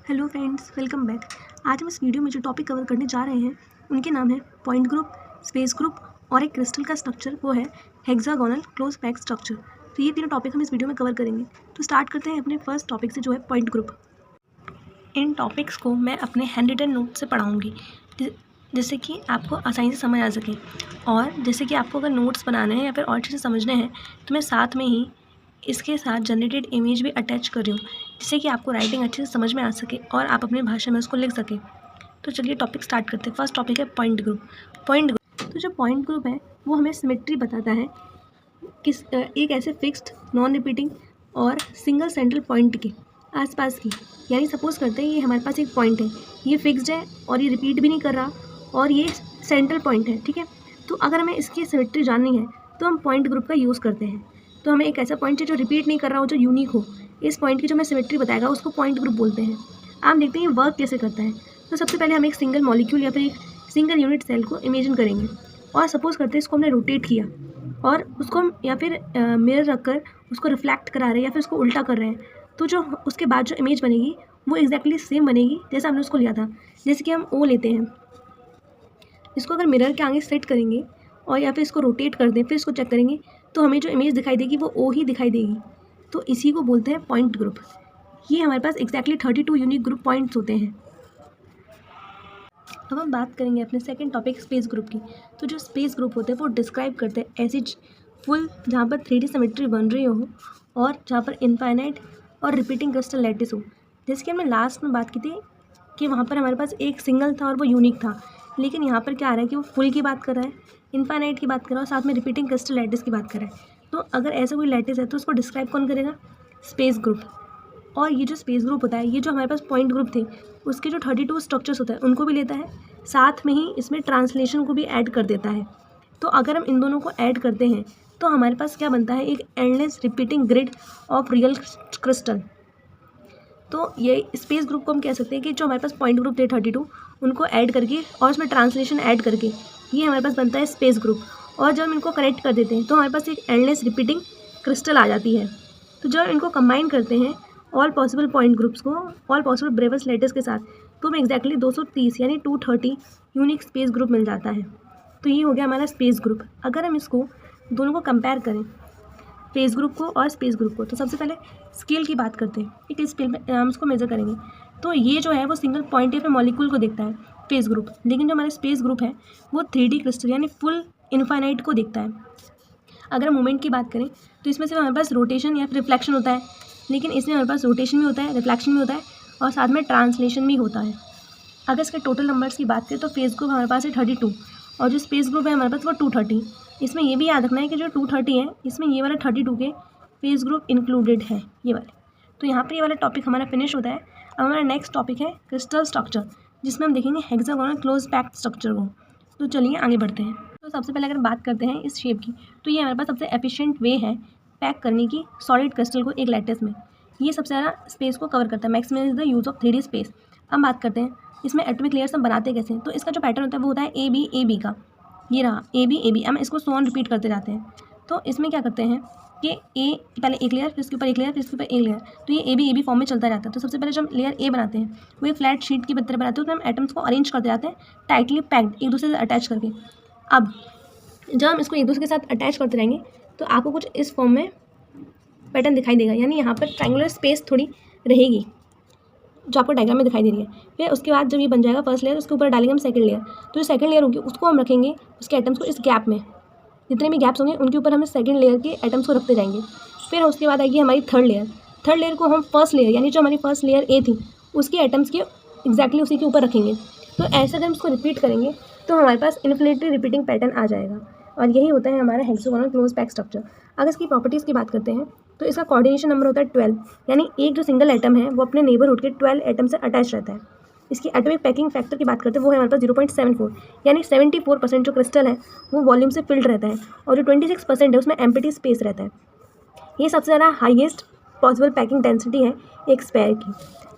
Hello friends, welcome back. आज हम इस वीडियो में जो टॉपिक कवर करने जा रहे हैं उनके नाम है पॉइंट ग्रुप, स्पेस ग्रुप और एक क्रिस्टल का स्ट्रक्चर, वो है हेक्सागोनल क्लोज पैक स्ट्रक्चर। तो ये तीनों टॉपिक हम इस वीडियो में कवर करेंगे। तो स्टार्ट करते हैं अपने फर्स्ट टॉपिक से, जो है पॉइंट ग्रुप। इन टॉपिक्स को मैं अपने हैंड रिटन नोट से पढ़ाऊँगी जिससे कि आपको आसानी से समझ आ सके, और जैसे कि आपको अगर नोट्स बनाने हैं या फिर और चीज़ें समझने हैं तो मैं साथ में ही इसके साथ जनरेटेड इमेज भी अटैच कर रही हूँ, जिससे कि आपको राइटिंग अच्छे से समझ में आ सके और आप अपनी भाषा में उसको लिख सकें। तो चलिए टॉपिक स्टार्ट करते हैं। फर्स्ट टॉपिक है पॉइंट ग्रुप। तो जो पॉइंट ग्रुप है वो हमें सिमेट्री बताता है एक ऐसे फिक्स्ड नॉन रिपीटिंग और सिंगल सेंट्रल पॉइंट के आसपास की। यानी सपोज करते हैं ये हमारे पास एक पॉइंट है, ये फिक्स्ड है और ये रिपीट भी नहीं कर रहा और ये सेंट्रल पॉइंट है, ठीक है। तो अगर हमें इसकी सिमेट्री जाननी है तो हम पॉइंट ग्रुप का यूज़ करते हैं। तो हमें एक ऐसा पॉइंट है जो रिपीट नहीं कर रहा हो, जो यूनिक हो, इस पॉइंट की जो हमें सिमेट्री बताएगा उसको पॉइंट ग्रुप बोलते हैं। आप देखते हैं ये वर्क कैसे करता है। तो सबसे पहले हम एक सिंगल मॉलिक्यूल या फिर एक सिंगल यूनिट सेल को इमेजिन करेंगे और सपोज करते हैं इसको हमने रोटेट किया और उसको हम या फिर मिरर रखकर उसको रिफ्लेक्ट करा रहे हैं या फिर उसको उल्टा कर रहे हैं। तो जो उसके बाद जो इमेज बनेगी वो एग्जैक्टली सेम बनेगी जैसा हमने उसको लिया था। जैसे कि हम ओ लेते हैं, इसको अगर मिरर के आगे सेट करेंगे और या फिर इसको रोटेट कर दें, फिर इसको चेक करेंगे तो हमें जो इमेज दिखाई देगी वो ओ ही दिखाई देगी। तो इसी को बोलते हैं पॉइंट ग्रुप। ये हमारे पास एग्जैक्टली 32 यूनिक ग्रुप पॉइंट्स होते हैं। अब हम बात करेंगे अपने सेकंड टॉपिक स्पेस ग्रुप की। तो जो स्पेस ग्रुप होते हैं वो डिस्क्राइब करते हैं ऐसी फुल जहाँ पर 3D सिमेट्री बन रही हो और जहाँ पर इनफाइनाइट और रिपीटिंग क्रिस्टल लैटिस हो। जैसे कि हमने लास्ट में बात की थी कि वहाँ पर हमारे पास एक सिंगल था और वो यूनिक था, लेकिन यहाँ पर क्या आ रहा है कि वो फुल की बात कर रहा है, इनफाइनाइट की बात कर रहा है और साथ में रिपीटिंग क्रिस्टल लैटिस की बात कर रहा है। तो अगर ऐसा कोई लैटिस है तो उसको डिस्क्राइब कौन करेगा? Space group. और ये जो स्पेस ग्रुप होता है, ये जो हमारे पास पॉइंट ग्रुप थे उसके जो 32 स्ट्रक्चर्स होता है उनको भी लेता है, साथ में ही इसमें ट्रांसलेशन को भी ऐड कर देता है। तो अगर हम इन दोनों को ऐड करते हैं तो हमारे पास क्या बनता है? एक endless repeating grid of real crystal. तो ये स्पेस ग्रुप को हम कह सकते हैं कि जो हमारे पास पॉइंट ग्रुप थे 32 उनको ऐड करके और उसमें ट्रांसलेशन ऐड करके ये हमारे पास बनता है स्पेस ग्रुप। और जब हम इनको कनेक्ट कर देते हैं तो हमारे पास एक एंडलेस रिपीटिंग क्रिस्टल आ जाती है। तो जब इनको कंबाइन करते हैं ऑल पॉसिबल पॉइंट ग्रुप्स को ऑल पॉसिबल ब्रेवस लेटर्स के साथ, तो हमें एग्जैक्टली 230 यानी 230 यूनिक स्पेस ग्रुप मिल जाता है। तो ये हो गया हमारा स्पेस ग्रुप। अगर हम इसको दोनों को कंपेयर करें, फेस ग्रुप को और स्पेस ग्रुप को, तो सबसे पहले स्केल की बात करते हैं। एक स्केल में हम इसको मेजर करेंगे तो ये जो है वो सिंगल पॉइंट या फिर मॉलिक्यूल को देखता है फेस ग्रुप, लेकिन जो हमारा स्पेस ग्रुप है वो 3D क्रिस्टल यानी फुल इनफाइनाइट को देखता है। अगर हम मोमेंट की बात करें तो इसमें से हमारे पास रोटेशन या फिर रिफ्लेक्शन होता है, लेकिन इसमें हमारे पास रोटेशन भी होता है, रिफ्लेक्शन भी होता है और साथ में ट्रांसलेशन भी होता है। अगर इसके टोटल नंबर्स की बात करें तो फेस ग्रुप हमारे पास है 32 और जो स्पेस ग्रुप है हमारे पास वो 230। इसमें ये भी याद रखना है कि जो 230 है इसमें ये वाला 32 के फेस ग्रुप इंक्लूडेड है, ये वाले। तो यहाँ पर ये वाला टॉपिक हमारा फिनिश होता है। अब हमारा नेक्स्ट टॉपिक है क्रिस्टल स्ट्रक्चर, जिसमें हम देखेंगे हेक्सागोनल क्लोज पैक्ड स्ट्रक्चर को। तो चलिए आगे बढ़ते हैं। तो सबसे पहले अगर बात करते हैं इस शेप की, तो ये हमारे पास सबसे एफिशिएंट वे है पैक करने की सॉलिड क्रिस्टल को एक लैटिस में। ये सबसे ज़्यादा स्पेस को कवर करता है, maximize the use of 3D space. हम बात करते हैं इसमें एटॉमिक लेयर्स हम बनाते कैसे हैं। तो इसका जो पैटर्न होता है वो होता है ए बी का। ये रहा ए बी, हम इसको सो ऑन रिपीट करते जाते हैं। तो इसमें क्या करते हैं कि ए पहले एक लेयर, फिर इसके ऊपर एक लेयर, फिर इसके ऊपर एक लेयर, तो ये ए बी फॉर्म में चलता जाता है। तो सबसे पहले जब लेयर ए बनाते हैं वो एक फ्लैट शीट की तरह बनाते हैं, उसमें हम एटम्स को अरेंज करते जाते हैं टाइटली पैक्ड, एक दूसरे से अटैच करके। अब जब हम इसको एक दूसरे के साथ अटैच करते रहेंगे तो आपको कुछ इस फॉर्म में पैटर्न दिखाई देगा, यानी यहाँ पर ट्रायंगुलर स्पेस थोड़ी रहेगी जो आपको डायग्राम में दिखाई दे रही है। फिर उसके बाद जब ये बन जाएगा फर्स्ट लेयर, उसके ऊपर डालेंगे हम सेकंड लेयर। तो जो सेकंड लेयर होगी उसको हम रखेंगे उसके एटम्स को इस गैप में, जितने भी गैप्स होंगे उनके ऊपर हम सेकंड लेयर के एटम्स को रखते जाएंगे। फिर उसके बाद आएगी हमारी थर्ड लेयर को हम फर्स्ट लेयर यानी जो हमारी फर्स्ट लेयर ए थी उसके एटम्स के एग्जैक्टली उसी के ऊपर रखेंगे। तो ऐसे अगर हम इसको रिपीट करेंगे तो हमारे पास इन्फिनिटी रिपीटिंग पैटर्न आ जाएगा और यही होता है हमारा हेक्सागोनल क्लोज पैक स्ट्रक्चर। अगर इसकी प्रॉपर्टीज़ की बात करते हैं तो इसका कोऑर्डिनेशन नंबर होता है 12, यानी एक जो सिंगल एटम है वो अपने नेबरहुड के 12 एटम से अटैच रहता है। इसकी एटॉमिक पैकिंग फैक्टर की बात करते हैं वो है हमारे पास 0.74, यानी 74% जो क्रिस्टल है वो वॉल्यूम से फिल्ड रहता है और जो 26% है उसमें एम्प्टी स्पेस रहता है। ये सबसे ज़्यादा हाईएस्ट पॉसिबल पैकिंग डेंसिटी है एक स्पेयर की।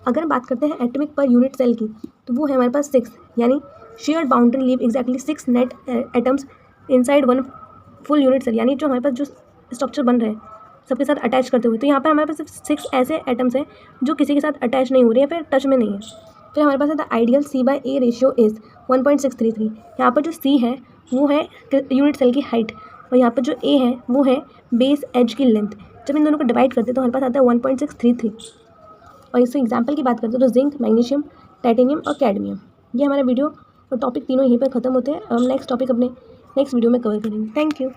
अगर हम बात करते हैं एटॉमिक पर यूनिट सेल की तो वो है हमारे पास 6, यानी shared boundary leave exactly 6 net atoms inside one full unit cell. यानी जो हमारे पास जो स्ट्रक्चर बन रहे हैं सबके साथ अटैच करते हुए। तो यहाँ पर हमारे पास सिर्फ 6 ऐसे एटम्स हैं जो किसी के साथ अटैच नहीं हो रही है, फिर टच में नहीं है। फिर हमारे पास है the ideal C/A ratio is 1.633। यहाँ पर जो C है वो है यूनिट सेल की हाइट, और यहाँ पर जो A है वो है बेस एज की लेंथ। जब इन दोनों को डिवाइड करते हैं तो हमारे पास आता है 1.633। और इससे एग्जाम्पल की बात करते हैं तो जिंक, मैग्नीशियम, टाइटेनियम और कैडमियम। ये हमारा वीडियो और टॉपिक तीनों यहीं पर ख़त्म होते हैं। हम नेक्स्ट टॉपिक अपने नेक्स्ट वीडियो में कवर करेंगे। Thank you.